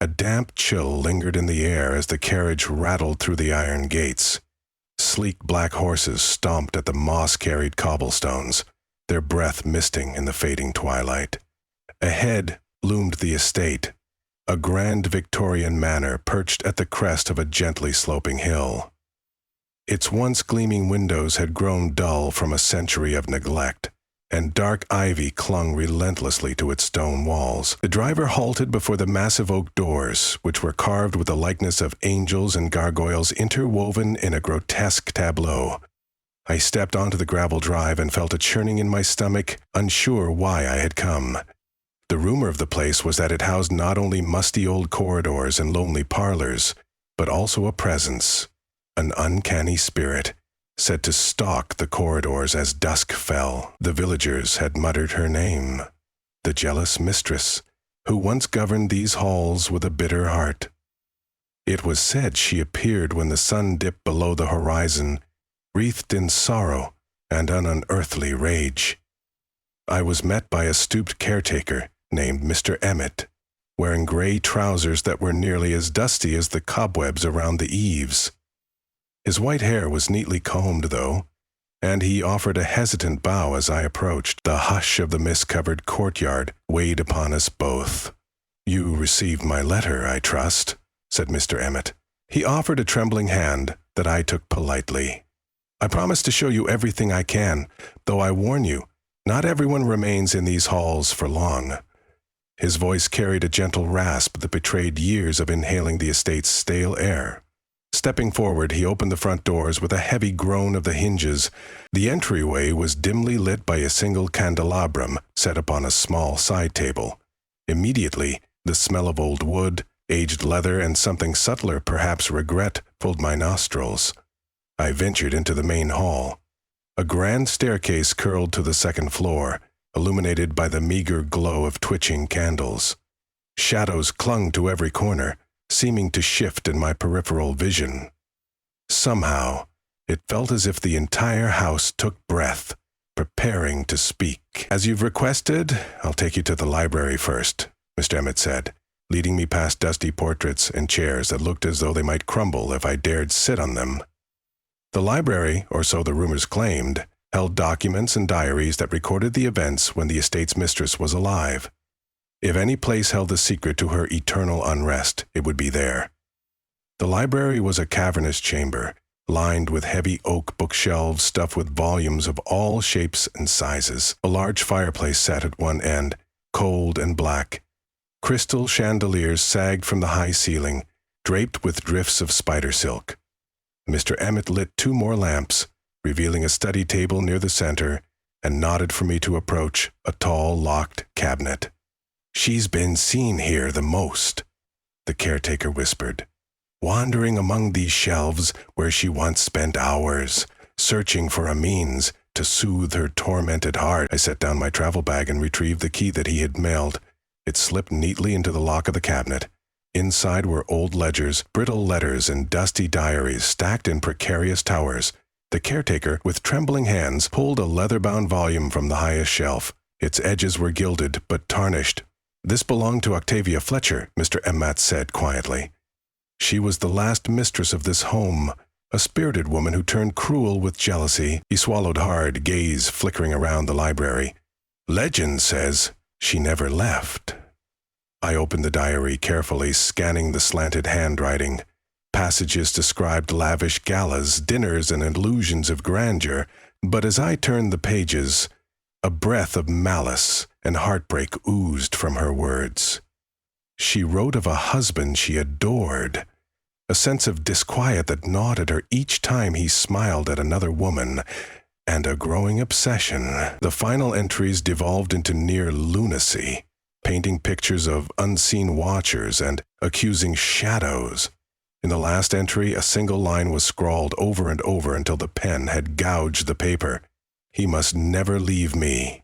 A damp chill lingered in the air as the carriage rattled through the iron gates. Sleek black horses stomped at the moss-carried cobblestones, their breath misting in the fading twilight. Ahead loomed the estate, a grand Victorian manor perched at the crest of a gently sloping hill. Its once gleaming windows had grown dull from a century of neglect, and dark ivy clung relentlessly to its stone walls. The driver halted before the massive oak doors, which were carved with the likeness of angels and gargoyles interwoven in a grotesque tableau. I stepped onto the gravel drive and felt a churning in my stomach, unsure why I had come. The rumor of the place was that it housed not only musty old corridors and lonely parlors, but also a presence, an uncanny spirit, said to stalk the corridors as dusk fell. The villagers had muttered her name, the jealous Mistress, who once governed these halls with a bitter heart. It was said she appeared when the sun dipped below the horizon, wreathed in sorrow and an unearthly rage. I was met by a stooped caretaker named Mr. Emmett, wearing gray trousers that were nearly as dusty as the cobwebs around the eaves. His white hair was neatly combed, though, and he offered a hesitant bow as I approached. The hush of the mist-covered courtyard weighed upon us both. "You received my letter, I trust," said Mr. Emmett. He offered a trembling hand that I took politely. "I promise to show you everything I can, though I warn you, not everyone remains in these halls for long." His voice carried a gentle rasp that betrayed years of inhaling the estate's stale air. Stepping forward, he opened the front doors with a heavy groan of the hinges. The entryway was dimly lit by a single candelabrum set upon a small side table. Immediately, the smell of old wood, aged leather, and something subtler, perhaps regret, filled my nostrils. I ventured into the main hall. A grand staircase curled to the second floor, illuminated by the meager glow of twitching candles. Shadows clung to every corner, seeming to shift in my peripheral vision. Somehow, it felt as if the entire house took breath, preparing to speak. "As you've requested, I'll take you to the library first," Mr. Emmett said, leading me past dusty portraits and chairs that looked as though they might crumble if I dared sit on them. The library, or so the rumors claimed, held documents and diaries that recorded the events when the estate's mistress was alive. If any place held the secret to her eternal unrest, it would be there. The library was a cavernous chamber, lined with heavy oak bookshelves stuffed with volumes of all shapes and sizes. A large fireplace sat at one end, cold and black. Crystal chandeliers sagged from the high ceiling, draped with drifts of spider silk. Mr. Emmett lit 2 more lamps, revealing a study table near the center, and nodded for me to approach a tall, locked cabinet. "She's been seen here the most," the caretaker whispered, "wandering among these shelves where she once spent hours, searching for a means to soothe her tormented heart." I set down my travel bag and retrieved the key that he had mailed. It slipped neatly into the lock of the cabinet. Inside were old ledgers, brittle letters, and dusty diaries stacked in precarious towers. The caretaker, with trembling hands, pulled a leather-bound volume from the highest shelf. Its edges were gilded, but tarnished. "This belonged to Octavia Fletcher," Mr. Emmett said quietly. "She was the last mistress of this home, a spirited woman who turned cruel with jealousy." He swallowed hard, gaze flickering around the library. "Legend says she never left." I opened the diary carefully, scanning the slanted handwriting. Passages described lavish galas, dinners, and illusions of grandeur, but as I turned the pages, a breath of malice and heartbreak oozed from her words. She wrote of a husband she adored, a sense of disquiet that gnawed at her each time he smiled at another woman, and a growing obsession. The final entries devolved into near lunacy, painting pictures of unseen watchers and accusing shadows. In the last entry, a single line was scrawled over and over until the pen had gouged the paper. "He must never leave me."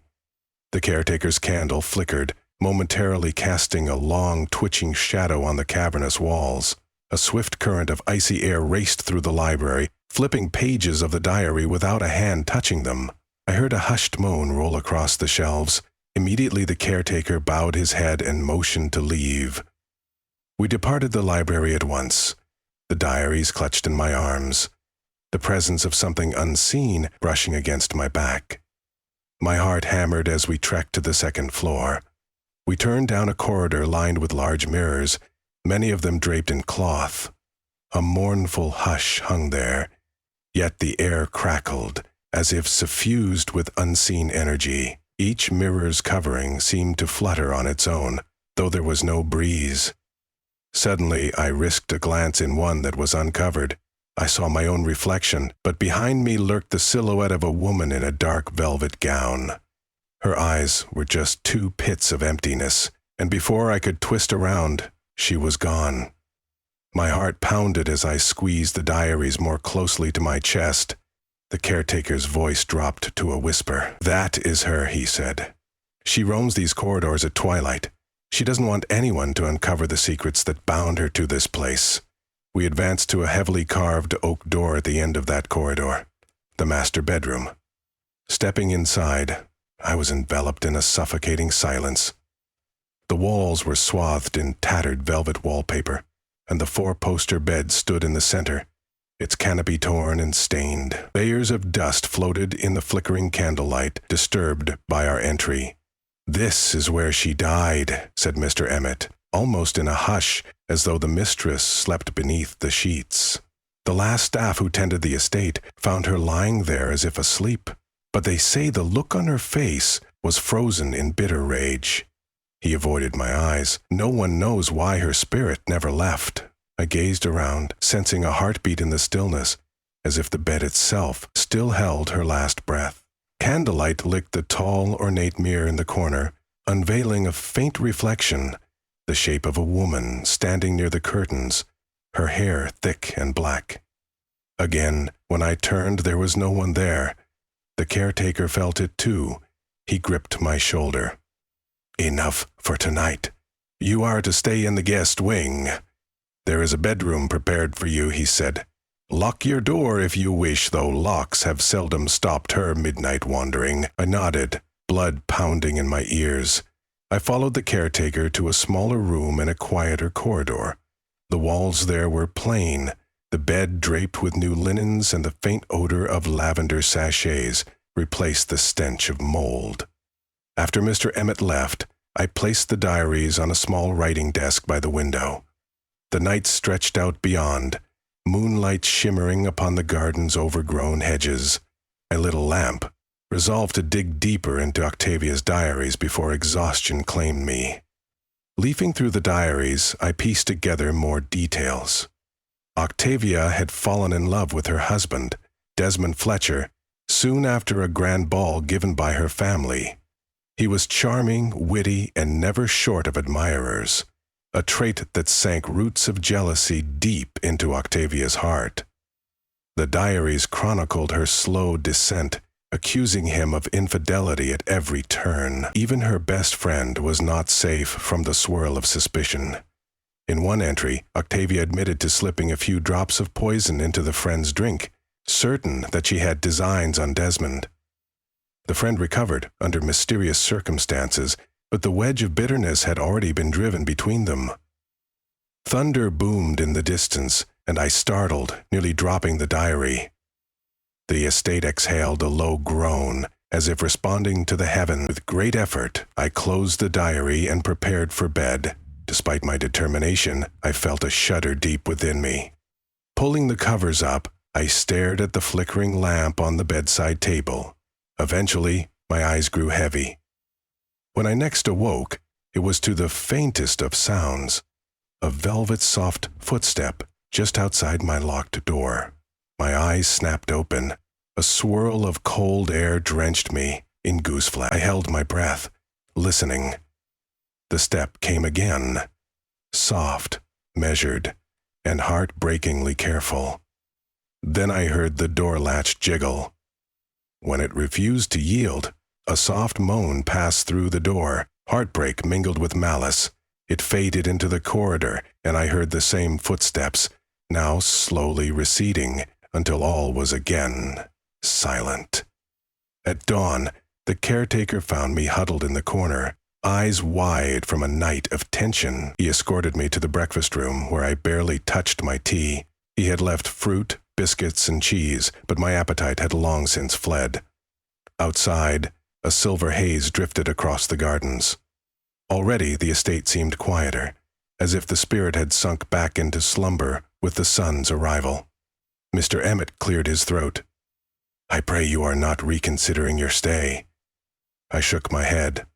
The caretaker's candle flickered, momentarily casting a long, twitching shadow on the cavernous walls. A swift current of icy air raced through the library, flipping pages of the diary without a hand touching them. I heard a hushed moan roll across the shelves. Immediately the caretaker bowed his head and motioned to leave. We departed the library at once, the diaries clutched in my arms, the presence of something unseen brushing against my back. My heart hammered as we trekked to the second floor. We turned down a corridor lined with large mirrors, many of them draped in cloth. A mournful hush hung there, yet the air crackled, as if suffused with unseen energy. Each mirror's covering seemed to flutter on its own, though there was no breeze. Suddenly, I risked a glance in one that was uncovered. I saw my own reflection, but behind me lurked the silhouette of a woman in a dark velvet gown. Her eyes were just two pits of emptiness, and before I could twist around, she was gone. My heart pounded as I squeezed the diaries more closely to my chest. The caretaker's voice dropped to a whisper. "That is her," he said. "She roams these corridors at twilight. She doesn't want anyone to uncover the secrets that bound her to this place." We advanced to a heavily carved oak door at the end of that corridor, the master bedroom. Stepping inside, I was enveloped in a suffocating silence. The walls were swathed in tattered velvet wallpaper, and the four-poster bed stood in the center, its canopy torn and stained. Layers of dust floated in the flickering candlelight, disturbed by our entry. "This is where she died," said Mr. Emmett, almost in a hush, as though the mistress slept beneath the sheets. "The last staff who tended the estate found her lying there as if asleep, but they say the look on her face was frozen in bitter rage." He avoided my eyes. "No one knows why her spirit never left." I gazed around, sensing a heartbeat in the stillness, as if the bed itself still held her last breath. Candlelight lit the tall, ornate mirror in the corner, unveiling a faint reflection, the shape of a woman standing near the curtains, her hair thick and black. Again, when I turned, there was no one there. The caretaker felt it too. He gripped my shoulder. "Enough for tonight. You are to stay in the guest wing. There is a bedroom prepared for you," he said. "Lock your door if you wish, though locks have seldom stopped her midnight wandering." I nodded, blood pounding in my ears. I followed the caretaker to a smaller room in a quieter corridor. The walls there were plain, the bed draped with new linens, and the faint odor of lavender sachets replaced the stench of mold. After Mr. Emmett left, I placed the diaries on a small writing desk by the window. The night stretched out beyond, moonlight shimmering upon the garden's overgrown hedges. I lit a lamp, resolved to dig deeper into Octavia's diaries before exhaustion claimed me. Leafing through the diaries, I pieced together more details. Octavia had fallen in love with her husband, Desmond Fletcher, soon after a grand ball given by her family. He was charming, witty, and never short of admirers, a trait that sank roots of jealousy deep into Octavia's heart. The diaries chronicled her slow descent, accusing him of infidelity at every turn. Even her best friend was not safe from the swirl of suspicion. In one entry, Octavia admitted to slipping a few drops of poison into the friend's drink, certain that she had designs on Desmond. The friend recovered under mysterious circumstances, but the wedge of bitterness had already been driven between them. Thunder boomed in the distance, and I startled, nearly dropping the diary. The estate exhaled a low groan, as if responding to the heaven. With great effort, I closed the diary and prepared for bed. Despite my determination, I felt a shudder deep within me. Pulling the covers up, I stared at the flickering lamp on the bedside table. Eventually, my eyes grew heavy. When I next awoke, it was to the faintest of sounds, a velvet-soft footstep just outside my locked door. My eyes snapped open. A swirl of cold air drenched me in gooseflesh. I held my breath, listening. The step came again, soft, measured, and heartbreakingly careful. Then I heard the door latch jiggle. When it refused to yield, a soft moan passed through the door, heartbreak mingled with malice. It faded into the corridor, and I heard the same footsteps, now slowly receding, until all was again silent. At dawn, the caretaker found me huddled in the corner, eyes wide from a night of tension. He escorted me to the breakfast room, where I barely touched my tea. He had left fruit, biscuits, and cheese, but my appetite had long since fled. Outside, a silver haze drifted across the gardens. Already the estate seemed quieter, as if the spirit had sunk back into slumber with the sun's arrival. Mr. Emmett cleared his throat. "I pray you are not reconsidering your stay." I shook my head.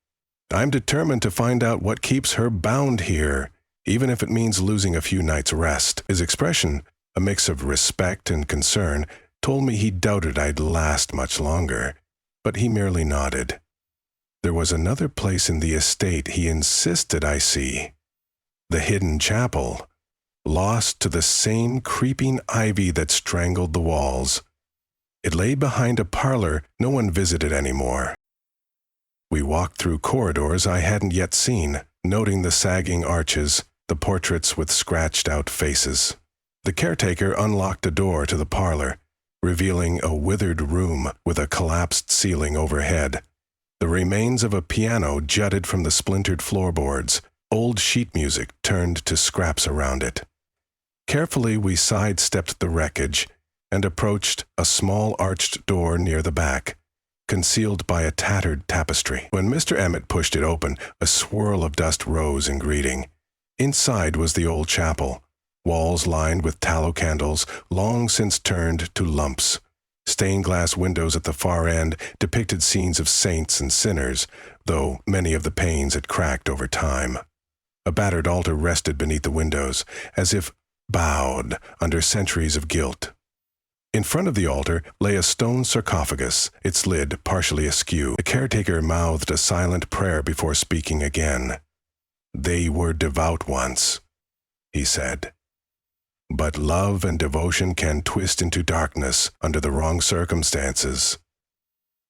"I'm determined to find out what keeps her bound here, even if it means losing a few nights' rest." His expression, a mix of respect and concern, told me he doubted I'd last much longer, but he merely nodded. There was another place in the estate he insisted I see. The hidden chapel, lost to the same creeping ivy that strangled the walls. It lay behind a parlor no one visited anymore. We walked through corridors I hadn't yet seen, noting the sagging arches, the portraits with scratched-out faces. The caretaker unlocked a door to the parlor, revealing a withered room with a collapsed ceiling overhead. The remains of a piano jutted from the splintered floorboards. Old sheet music turned to scraps around it. Carefully, we sidestepped the wreckage and approached a small arched door near the back, concealed by a tattered tapestry. When Mr. Emmett pushed it open, a swirl of dust rose in greeting. Inside was the old chapel, walls lined with tallow candles, long since turned to lumps. Stained glass windows at the far end depicted scenes of saints and sinners, though many of the panes had cracked over time. A battered altar rested beneath the windows, as if bowed under centuries of guilt. In front of the altar lay a stone sarcophagus, its lid partially askew. The caretaker mouthed a silent prayer before speaking again. "They were devout once," he said. "But love and devotion can twist into darkness under the wrong circumstances."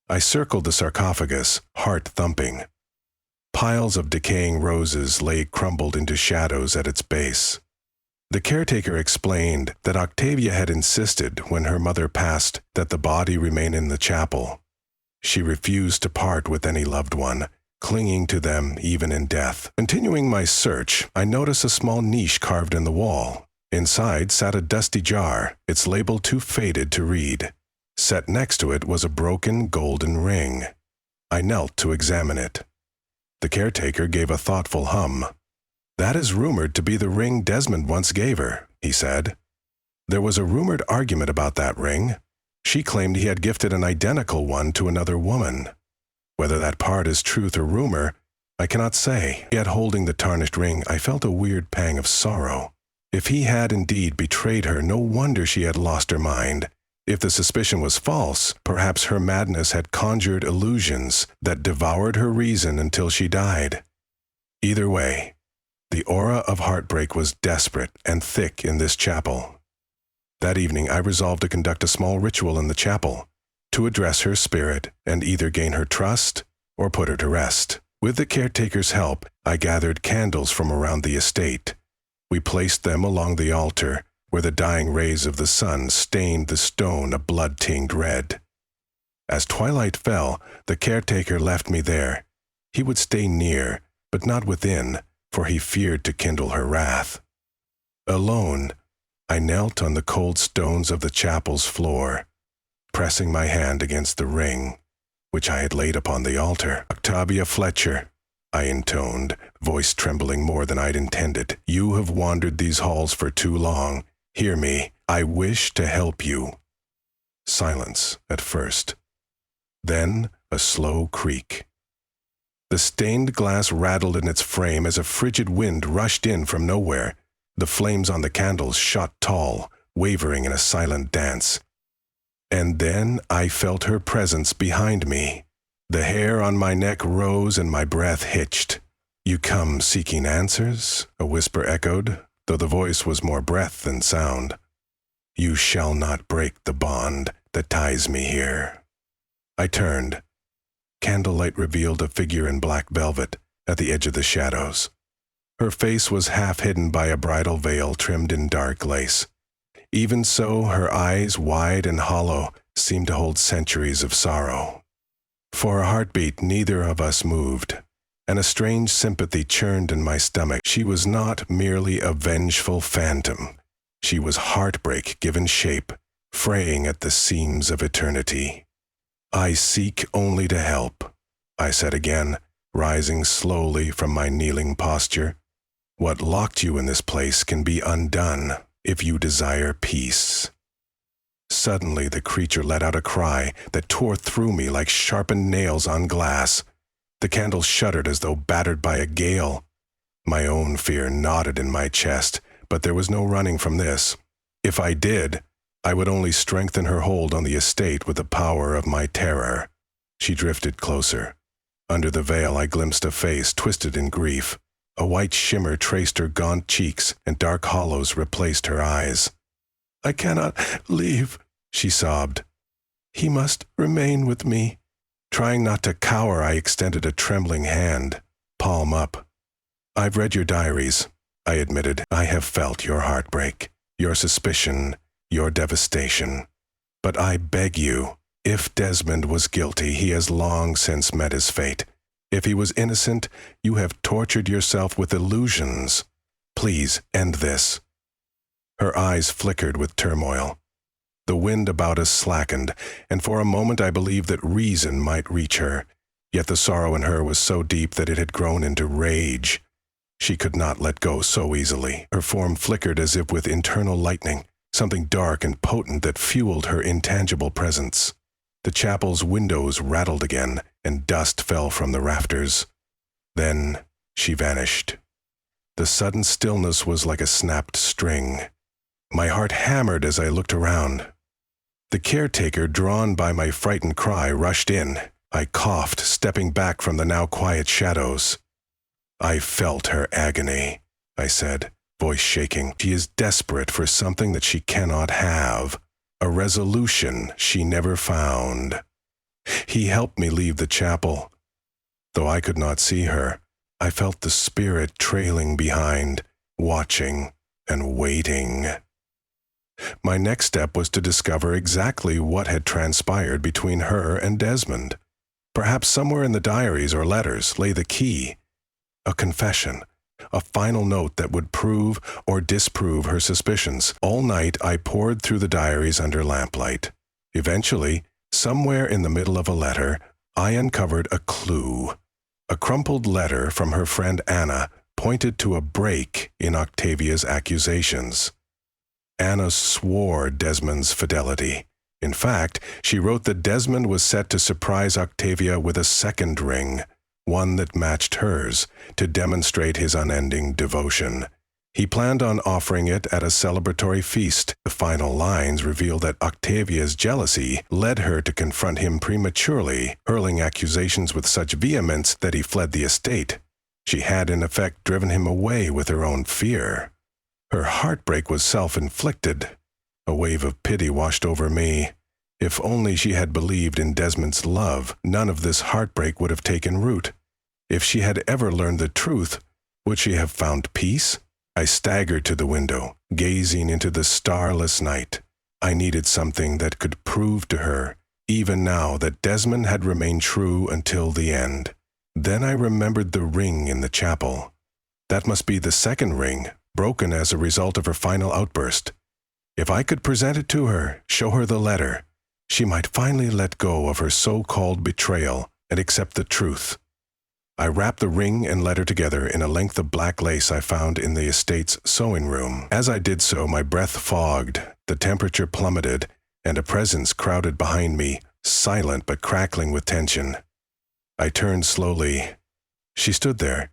I circled the sarcophagus, heart thumping. Piles of decaying roses lay crumbled into shadows at its base. The caretaker explained that Octavia had insisted when her mother passed that the body remain in the chapel. She refused to part with any loved one, clinging to them even in death. Continuing my search, I noticed a small niche carved in the wall. Inside sat a dusty jar, its label too faded to read. Set next to it was a broken golden ring. I knelt to examine it. The caretaker gave a thoughtful hum. "That is rumored to be the ring Desmond once gave her," he said. "There was a rumored argument about that ring. She claimed he had gifted an identical one to another woman. Whether that part is truth or rumor, I cannot say. Yet holding the tarnished ring, I felt a weird pang of sorrow. If he had indeed betrayed her, no wonder she had lost her mind. If the suspicion was false, perhaps her madness had conjured illusions that devoured her reason until she died. Either way, the aura of heartbreak was desperate and thick in this chapel. That evening I resolved to conduct a small ritual in the chapel, to address her spirit and either gain her trust or put her to rest. With the caretaker's help, I gathered candles from around the estate. We placed them along the altar, where the dying rays of the sun stained the stone a blood-tinged red. As twilight fell, the caretaker left me there. He would stay near, but not within, for he feared to kindle her wrath. Alone, I knelt on the cold stones of the chapel's floor, pressing my hand against the ring, which I had laid upon the altar. "Octavia Fletcher," I intoned, voice trembling more than I'd intended. "You have wandered these halls for too long. Hear me. I wish to help you." Silence at first. Then a slow creak. The stained glass rattled in its frame as a frigid wind rushed in from nowhere. The flames on the candles shot tall, wavering in a silent dance. And then I felt her presence behind me. The hair on my neck rose and my breath hitched. "You come seeking answers?" a whisper echoed, though the voice was more breath than sound. "You shall not break the bond that ties me here." I turned. Candlelight revealed a figure in black velvet at the edge of the shadows. Her face was half hidden by a bridal veil trimmed in dark lace. Even so, her eyes, wide and hollow, seemed to hold centuries of sorrow. For a heartbeat, neither of us moved, and a strange sympathy churned in my stomach. She was not merely a vengeful phantom. She was heartbreak given shape, fraying at the seams of eternity. "I seek only to help," I said again, rising slowly from my kneeling posture. "What locked you in this place can be undone if you desire peace." Suddenly the creature let out a cry that tore through me like sharpened nails on glass. The candle shuddered as though battered by a gale. My own fear knotted in my chest, but there was no running from this. If I did, I would only strengthen her hold on the estate with the power of my terror. She drifted closer. Under the veil I glimpsed a face twisted in grief. A white shimmer traced her gaunt cheeks, and dark hollows replaced her eyes. "I cannot leave," she sobbed. "He must remain with me." Trying not to cower, I extended a trembling hand, palm up. "I've read your diaries," I admitted. "I have felt your heartbreak, your suspicion, your devastation. But I beg you, if Desmond was guilty, he has long since met his fate. If he was innocent, you have tortured yourself with illusions. Please end this." Her eyes flickered with turmoil. The wind about us slackened, and for a moment I believed that reason might reach her. Yet the sorrow in her was so deep that it had grown into rage. She could not let go so easily. Her form flickered as if with internal lightning, something dark and potent that fueled her intangible presence. The chapel's windows rattled again, and dust fell from the rafters. Then she vanished. The sudden stillness was like a snapped string. My heart hammered as I looked around. The caretaker, drawn by my frightened cry, rushed in. I coughed, stepping back from the now quiet shadows. "I felt her agony," I said, voice shaking. "She is desperate for something that she cannot have, a resolution she never found." He helped me leave the chapel. Though I could not see her, I felt the spirit trailing behind, watching and waiting. My next step was to discover exactly what had transpired between her and Desmond. Perhaps somewhere in the diaries or letters lay the key. A confession, a final note that would prove or disprove her suspicions. All night I pored through the diaries under lamplight. Eventually, somewhere in the middle of a letter, I uncovered a clue. A crumpled letter from her friend Anna pointed to a break in Octavia's accusations. Anna swore Desmond's fidelity. In fact, she wrote that Desmond was set to surprise Octavia with a second ring, one that matched hers, to demonstrate his unending devotion. He planned on offering it at a celebratory feast. The final lines reveal that Octavia's jealousy led her to confront him prematurely, hurling accusations with such vehemence that he fled the estate. She had, in effect, driven him away with her own fear. Her heartbreak was self-inflicted. A wave of pity washed over me. If only she had believed in Desmond's love, none of this heartbreak would have taken root. If she had ever learned the truth, would she have found peace? I staggered to the window, gazing into the starless night. I needed something that could prove to her, even now, that Desmond had remained true until the end. Then I remembered the ring in the chapel. That must be the second ring, broken as a result of her final outburst. If I could present it to her, show her the letter, she might finally let go of her so-called betrayal and accept the truth. I wrapped the ring and letter together in a length of black lace I found in the estate's sewing room. As I did so, my breath fogged, the temperature plummeted, and a presence crowded behind me, silent but crackling with tension. I turned slowly. She stood there,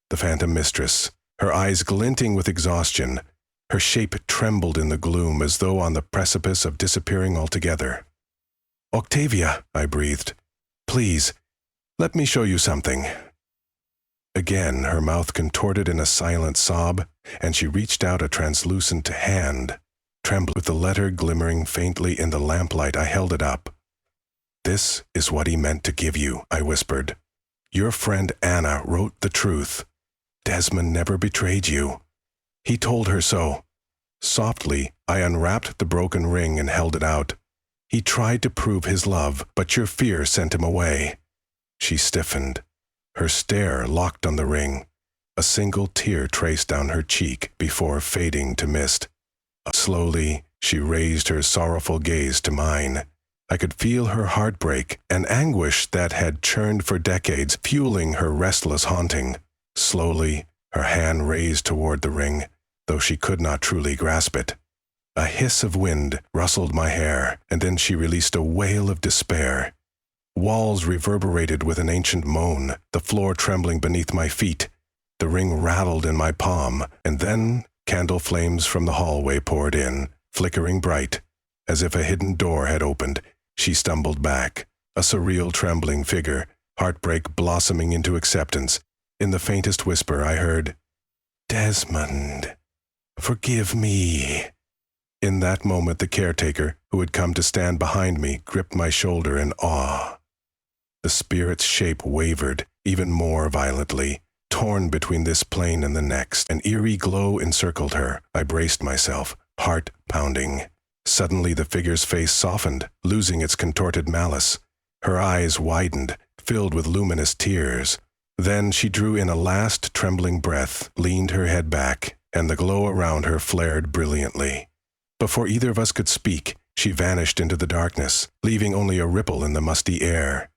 the phantom mistress, her eyes glinting with exhaustion. Her shape trembled in the gloom as though on the precipice of disappearing altogether. "Octavia," I breathed. "Please, let me show you something." Again, her mouth contorted in a silent sob, and she reached out a translucent hand. Trembling, with the letter glimmering faintly in the lamplight, I held it up. "This is what he meant to give you," I whispered. "Your friend Anna wrote the truth. Desmond never betrayed you. He told her so." Softly, I unwrapped the broken ring and held it out. "He tried to prove his love, but your fear sent him away." She stiffened. Her stare locked on the ring. A single tear traced down her cheek before fading to mist. Slowly, she raised her sorrowful gaze to mine. I could feel her heartbreak and anguish that had churned for decades, fueling her restless haunting. Slowly, her hand raised toward the ring, though she could not truly grasp it. A hiss of wind rustled my hair, and then she released a wail of despair. Walls reverberated with an ancient moan, the floor trembling beneath my feet. The ring rattled in my palm, and then candle flames from the hallway poured in, flickering bright. As if a hidden door had opened, she stumbled back, a surreal trembling figure, heartbreak blossoming into acceptance. In the faintest whisper I heard, "Desmond, forgive me." In that moment the caretaker, who had come to stand behind me, gripped my shoulder in awe. The spirit's shape wavered even more violently, torn between this plane and the next. An eerie glow encircled her. I braced myself, heart pounding. Suddenly the figure's face softened, losing its contorted malice. Her eyes widened, filled with luminous tears. Then she drew in a last trembling breath, leaned her head back, and the glow around her flared brilliantly. Before either of us could speak, she vanished into the darkness, leaving only a ripple in the musty air.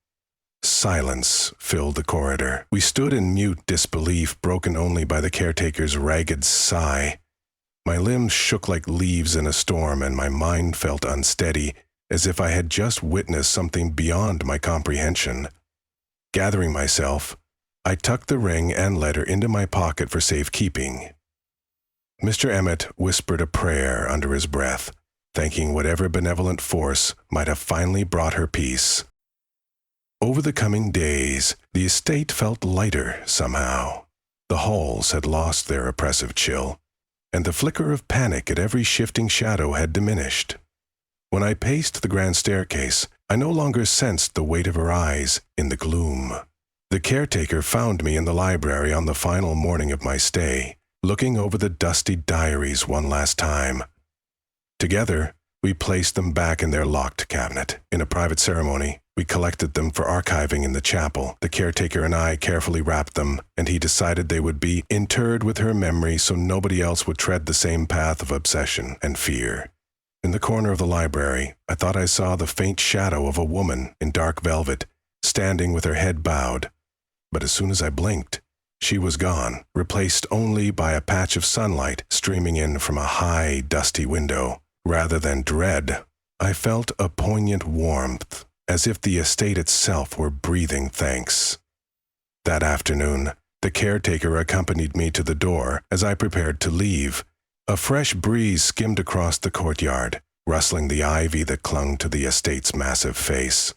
Silence filled the corridor. We stood in mute disbelief, broken only by the caretaker's ragged sigh. My limbs shook like leaves in a storm, and my mind felt unsteady, as if I had just witnessed something beyond my comprehension. Gathering myself, I tucked the ring and letter into my pocket for safekeeping. Mr. Emmett whispered a prayer under his breath, thanking whatever benevolent force might have finally brought her peace. Over the coming days, the estate felt lighter somehow. The halls had lost their oppressive chill, and the flicker of panic at every shifting shadow had diminished. When I paced the grand staircase, I no longer sensed the weight of her eyes in the gloom. The caretaker found me in the library on the final morning of my stay, looking over the dusty diaries one last time. Together, we placed them back in their locked cabinet. In a private ceremony, we collected them for archiving in the chapel. The caretaker and I carefully wrapped them, and he decided they would be interred with her memory so nobody else would tread the same path of obsession and fear. In the corner of the library, I thought I saw the faint shadow of a woman in dark velvet, standing with her head bowed. But as soon as I blinked, she was gone, replaced only by a patch of sunlight streaming in from a high, dusty window. Rather than dread, I felt a poignant warmth, as if the estate itself were breathing thanks. That afternoon, the caretaker accompanied me to the door as I prepared to leave. A fresh breeze skimmed across the courtyard, rustling the ivy that clung to the estate's massive face.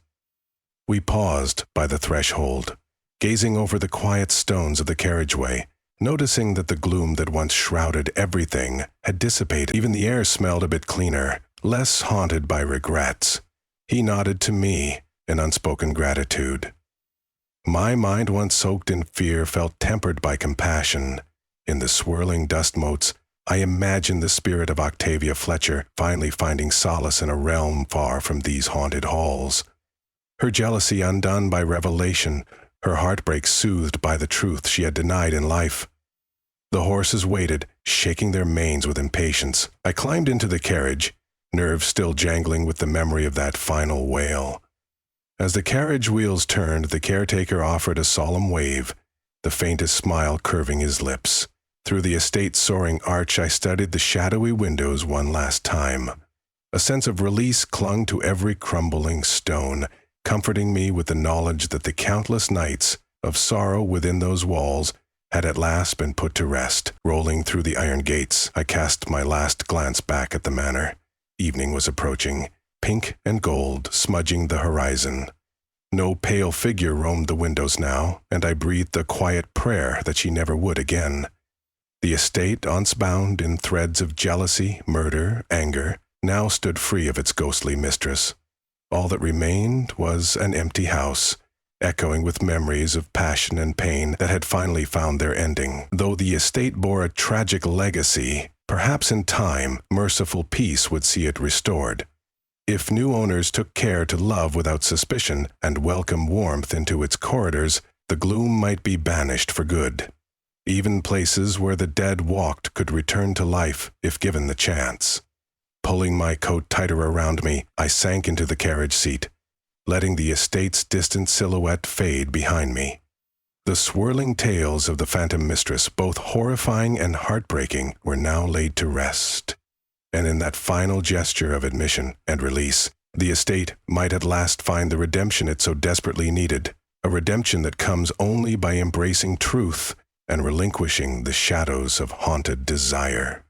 We paused by the threshold, gazing over the quiet stones of the carriageway, noticing that the gloom that once shrouded everything had dissipated. Even the air smelled a bit cleaner, less haunted by regrets. He nodded to me in unspoken gratitude. My mind, once soaked in fear, felt tempered by compassion. In the swirling dust motes, I imagined the spirit of Octavia Fletcher finally finding solace in a realm far from these haunted halls. Her jealousy undone by revelation, her heartbreak soothed by the truth she had denied in life. The horses waited, shaking their manes with impatience. I climbed into the carriage, nerves still jangling with the memory of that final wail. As the carriage wheels turned, the caretaker offered a solemn wave, the faintest smile curving his lips. Through the estate's soaring arch, I studied the shadowy windows one last time. A sense of release clung to every crumbling stone, comforting me with the knowledge that the countless nights of sorrow within those walls had at last been put to rest. Rolling through the iron gates, I cast my last glance back at the manor. Evening was approaching, pink and gold smudging the horizon. No pale figure roamed the windows now, and I breathed a quiet prayer that she never would again. The estate, once bound in threads of jealousy, murder, anger, now stood free of its ghostly mistress. All that remained was an empty house, echoing with memories of passion and pain that had finally found their ending. Though the estate bore a tragic legacy, perhaps in time, merciful peace would see it restored. If new owners took care to love without suspicion and welcome warmth into its corridors, The gloom might be banished for good. Even places where the dead walked could return to life if given the chance. Pulling my coat tighter around me, I sank into the carriage seat, letting the estate's distant silhouette fade behind me. The swirling tales of the Phantom Mistress, both horrifying and heartbreaking, were now laid to rest. And in that final gesture of admission and release, the estate might at last find the redemption it so desperately needed, a redemption that comes only by embracing truth and relinquishing the shadows of haunted desire.